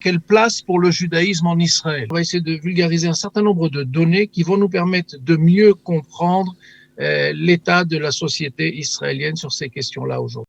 Quelle place pour le judaïsme en Israël? On va essayer de vulgariser un certain nombre de données qui vont nous permettre de mieux comprendre l'état de la société israélienne sur ces questions-là aujourd'hui.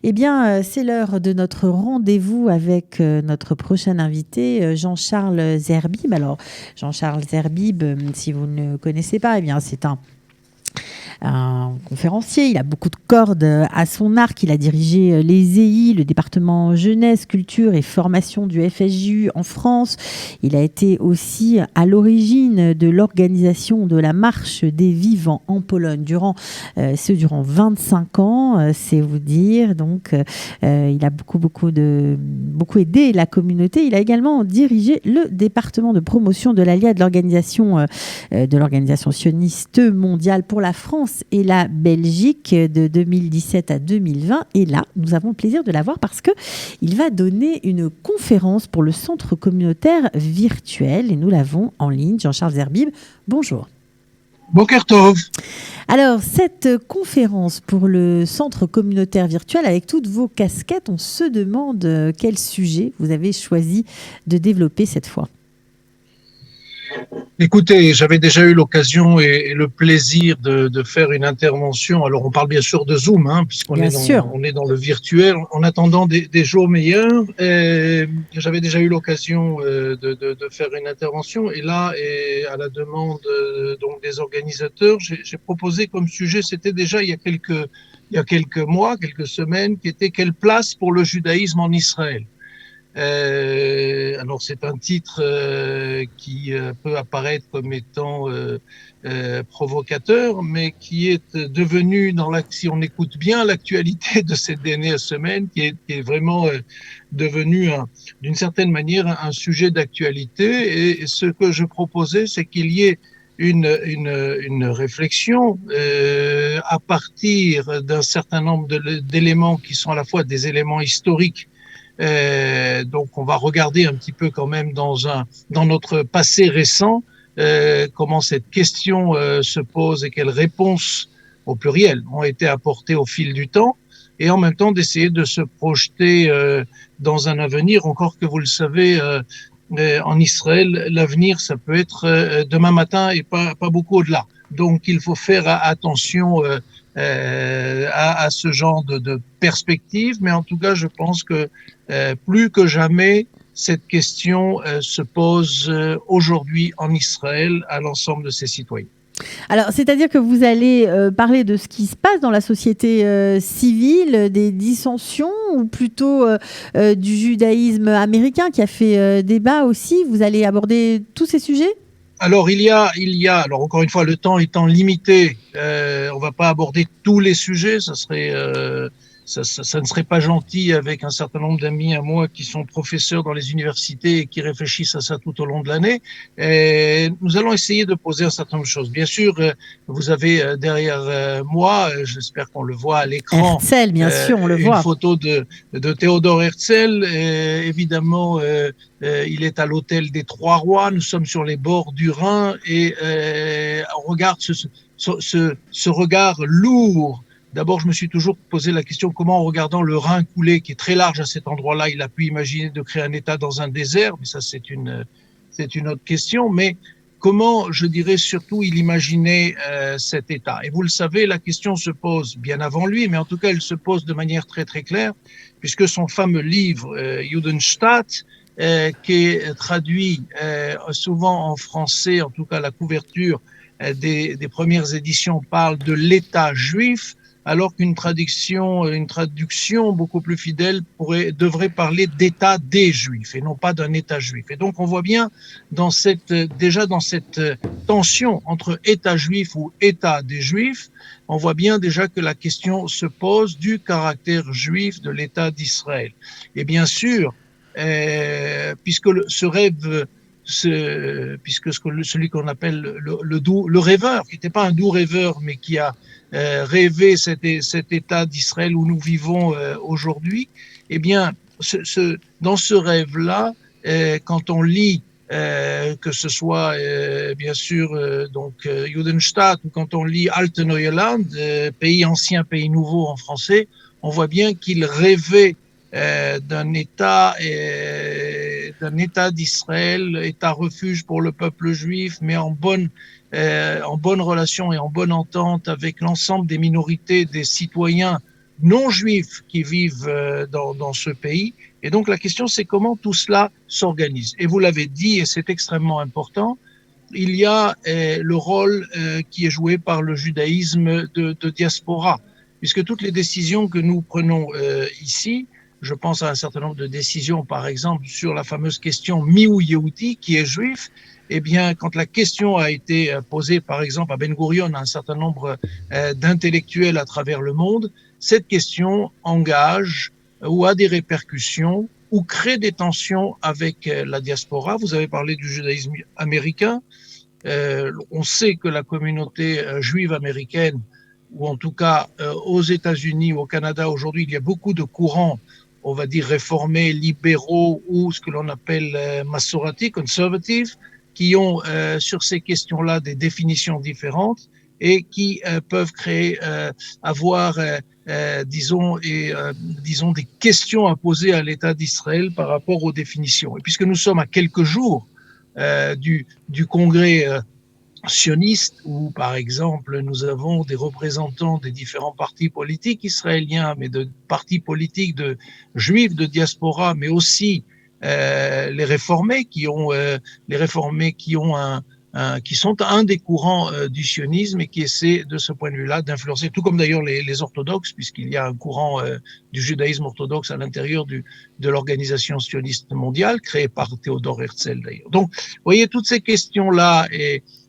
Eh bien, c'est l'heure de notre rendez-vous avec notre prochain invité, Jean-Charles Zerbib. Alors, Jean-Charles Zerbib, si vous ne le connaissez pas, eh bien, c'est un conférencier. Il a beaucoup de cordes à son arc. Il a dirigé les EI, le département jeunesse, culture et formation du FSJU en France. Il a été aussi à l'origine de l'organisation de la marche des vivants en Pologne durant 25 ans, c'est vous dire. Donc, il a beaucoup aidé la communauté. Il a également dirigé le département de promotion de l'ALIA de l'organisation sioniste mondiale pour la France et la Belgique de 2017 à 2020. Et là, nous avons le plaisir de l'avoir parce qu'il va donner une conférence pour le centre communautaire virtuel et nous l'avons en ligne. Jean-Charles Zerbib, bonjour. Boker Tov. Alors, cette conférence pour le centre communautaire virtuel, avec toutes vos casquettes, on se demande quel sujet vous avez choisi de développer cette fois. Écoutez, j'avais déjà eu l'occasion et le plaisir de faire une intervention. Alors, on parle bien sûr de Zoom, puisqu'on est dans le virtuel, en attendant des jours meilleurs. J'avais déjà eu l'occasion de faire une intervention. Et là, à la demande donc des organisateurs, j'ai proposé comme sujet, c'était déjà il y a quelques mois, quelques semaines, qui était quelle place pour le judaïsme en Israël. Alors c'est un titre qui peut apparaître comme étant provocateur, mais qui est devenu, si on écoute bien l'actualité de ces dernières semaines, qui est vraiment devenu d'une certaine manière un sujet d'actualité. Et ce que je proposais, c'est qu'il y ait une réflexion à partir d'un certain nombre d'éléments qui sont à la fois des éléments historiques. Donc on va regarder un petit peu quand même dans notre passé récent comment cette question se pose et quelles réponses au pluriel ont été apportées au fil du temps, et en même temps d'essayer de se projeter dans un avenir, encore que vous le savez, en Israël, l'avenir ça peut être demain matin et pas beaucoup au-delà. Donc il faut faire attention à ce genre de perspective, mais en tout cas je pense que plus que jamais cette question se pose aujourd'hui en Israël à l'ensemble de ses citoyens. Alors, c'est-à-dire que vous allez parler de ce qui se passe dans la société civile, des dissensions, ou plutôt du judaïsme américain qui a fait débat aussi. Vous allez aborder tous ces sujets ? Alors alors encore une fois, le temps étant limité, on va pas aborder tous les sujets, ça ne serait pas gentil avec un certain nombre d'amis à moi qui sont professeurs dans les universités et qui réfléchissent à ça tout au long de l'année. Et nous allons essayer de poser un certain nombre de choses. Bien sûr, vous avez derrière moi, j'espère qu'on le voit à l'écran, Herzl, bien sûr, on le voit. Une photo de Théodore Herzl. Évidemment, il est à l'hôtel des Trois Rois. Nous sommes sur les bords du Rhin et on regarde ce regard lourd. D'abord, je me suis toujours posé la question comment, en regardant le Rhin couler, qui est très large à cet endroit-là, il a pu imaginer de créer un État dans un désert. Mais ça, c'est une autre question. Mais comment, je dirais surtout, il imaginait cet État. Et vous le savez, la question se pose bien avant lui, mais en tout cas, elle se pose de manière très très claire, puisque son fameux livre Judenstaat, qui est traduit souvent en français, en tout cas la couverture des premières éditions parle de l'État juif, alors qu'une traduction beaucoup plus fidèle devrait parler d'État des Juifs et non pas d'un État juif. Et donc on voit bien déjà dans cette tension entre État juif ou État des Juifs, on voit bien déjà que la question se pose du caractère juif de l'État d'Israël. Et bien sûr, puisque celui qu'on appelle le rêveur, qui n'était pas un doux rêveur, mais qui a rêvé cet État d'Israël où nous vivons aujourd'hui, eh bien, dans ce rêve-là, quand on lit que ce soit bien sûr Judenstaat, ou quand on lit Alte Neuland, pays ancien, pays nouveau en français, on voit bien qu'il rêvait d'un État d'Israël, État refuge pour le peuple juif, mais en bonne relation et en bonne entente avec l'ensemble des minorités, des citoyens non juifs qui vivent dans ce pays. Et donc la question, c'est comment tout cela s'organise. Et vous l'avez dit, et c'est extrêmement important, il y a le rôle qui est joué par le judaïsme de diaspora, puisque toutes les décisions que nous prenons ici, je pense à un certain nombre de décisions, par exemple, sur la fameuse question Miou Yehudi, qui est juif. Eh bien, quand la question a été posée, par exemple, à Ben Gurion, à un certain nombre d'intellectuels à travers le monde, cette question engage ou a des répercussions ou crée des tensions avec la diaspora. Vous avez parlé du judaïsme américain. On sait que la communauté juive américaine, ou en tout cas aux États-Unis ou au Canada aujourd'hui, il y a beaucoup de courants, on va dire réformés, libéraux ou ce que l'on appelle Masorati, conservative, qui ont sur ces questions-là des définitions différentes et qui peuvent créer, disons des questions à poser à l'État d'Israël par rapport aux définitions. Et puisque nous sommes à quelques jours du congrès sionistes, où, par exemple, nous avons des représentants des différents partis politiques israéliens, mais de partis politiques de juifs de diaspora, mais aussi les réformés qui sont un des courants du sionisme et qui essaient de ce point de vue-là d'influencer, tout comme d'ailleurs les orthodoxes, puisqu'il y a un courant du judaïsme orthodoxe à l'intérieur de l'organisation sioniste mondiale, créée par Théodore Herzl d'ailleurs. Donc, vous voyez, toutes ces questions-là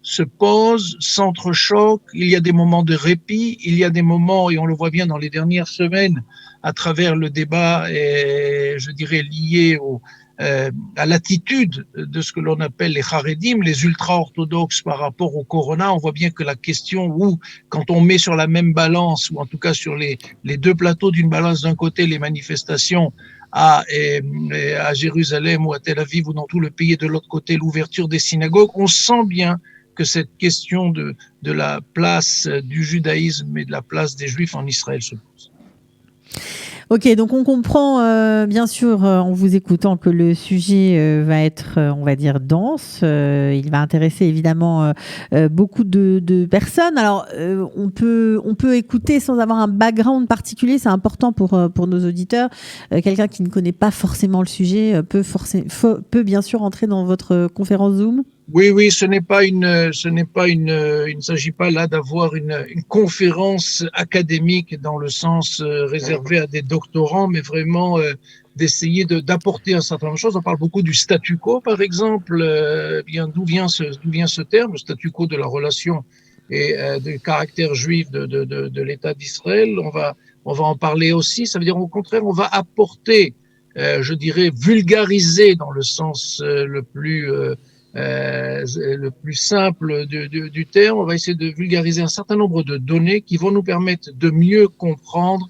se posent, s'entrechoquent, il y a des moments de répit, il y a des moments, et on le voit bien dans les dernières semaines, à travers le débat, je dirais, lié à l'attitude de ce que l'on appelle les Haredim, les ultra-orthodoxes par rapport au Corona. On voit bien que la question où, quand on met sur la même balance, ou en tout cas sur les deux plateaux d'une balance, d'un côté les manifestations à Jérusalem ou à Tel Aviv ou dans tout le pays, et de l'autre côté l'ouverture des synagogues, on sent bien que cette question de la place du judaïsme et de la place des Juifs en Israël se pose. Ok, donc on comprend bien sûr en vous écoutant que le sujet va être, on va dire, dense. Il va intéresser évidemment beaucoup de personnes. Alors, on peut écouter sans avoir un background particulier. C'est important pour nos auditeurs. Quelqu'un qui ne connaît pas forcément le sujet peut bien sûr entrer dans votre conférence Zoom. Oui, il ne s'agit pas là d'avoir une conférence académique dans le sens réservé à des doctorants, mais vraiment d'essayer d'apporter un certain nombre de choses. On parle beaucoup du statu quo, par exemple. D'où vient ce terme, le statu quo de la relation et du caractère juif de l'État d'Israël. On va en parler aussi. Ça veut dire, au contraire, on va apporter, je dirais, vulgariser dans le sens le plus simple du terme. On va essayer de vulgariser un certain nombre de données qui vont nous permettre de mieux comprendre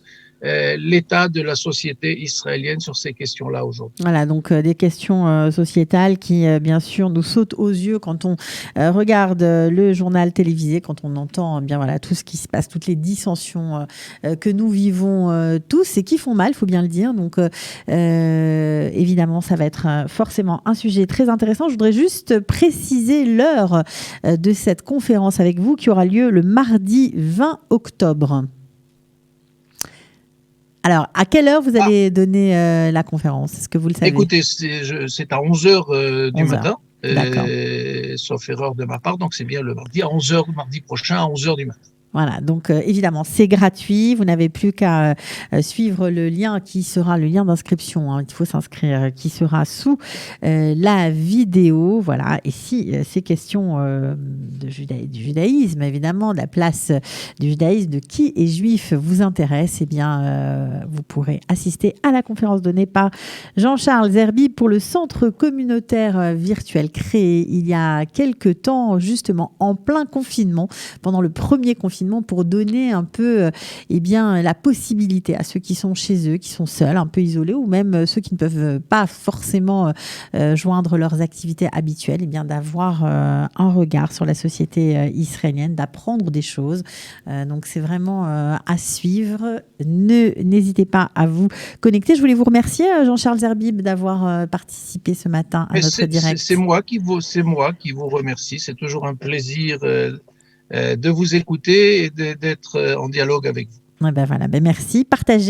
l'état de la société israélienne sur ces questions-là aujourd'hui. Voilà, donc des questions sociétales qui, bien sûr, nous sautent aux yeux quand on regarde le journal télévisé, quand on entend bien voilà tout ce qui se passe, toutes les dissensions que nous vivons tous et qui font mal, il faut bien le dire. Donc, évidemment, ça va être forcément un sujet très intéressant. Je voudrais juste préciser l'heure de cette conférence avec vous qui aura lieu le mardi 20 octobre. Alors, à quelle heure vous allez donner la conférence? Est-ce que vous le savez? Écoutez, c'est à 11h du matin, sauf erreur de ma part, donc c'est bien le mardi, à 11h, mardi prochain, à 11h du matin. Voilà, donc évidemment, c'est gratuit. Vous n'avez plus qu'à suivre le lien qui sera le lien d'inscription. Il faut s'inscrire, qui sera sous la vidéo. Voilà. Et si ces questions du judaïsme, évidemment, de la place du judaïsme, de qui est juif, vous intéressent, eh bien, vous pourrez assister à la conférence donnée par Jean-Charles Zerbib pour le centre communautaire virtuel créé il y a quelques temps, justement en plein confinement, pendant le premier confinement confinement pour donner un peu la possibilité à ceux qui sont chez eux, qui sont seuls, un peu isolés, ou même ceux qui ne peuvent pas forcément joindre leurs activités habituelles, d'avoir un regard sur la société israélienne, d'apprendre des choses. Donc c'est vraiment à suivre. N'hésitez pas à vous connecter. Je voulais vous remercier, Jean-Charles Zerbib, d'avoir participé ce matin à notre direct. C'est moi qui vous remercie. C'est toujours un plaisir de vous écouter et d'être en dialogue avec vous. Voilà, merci. Partagez.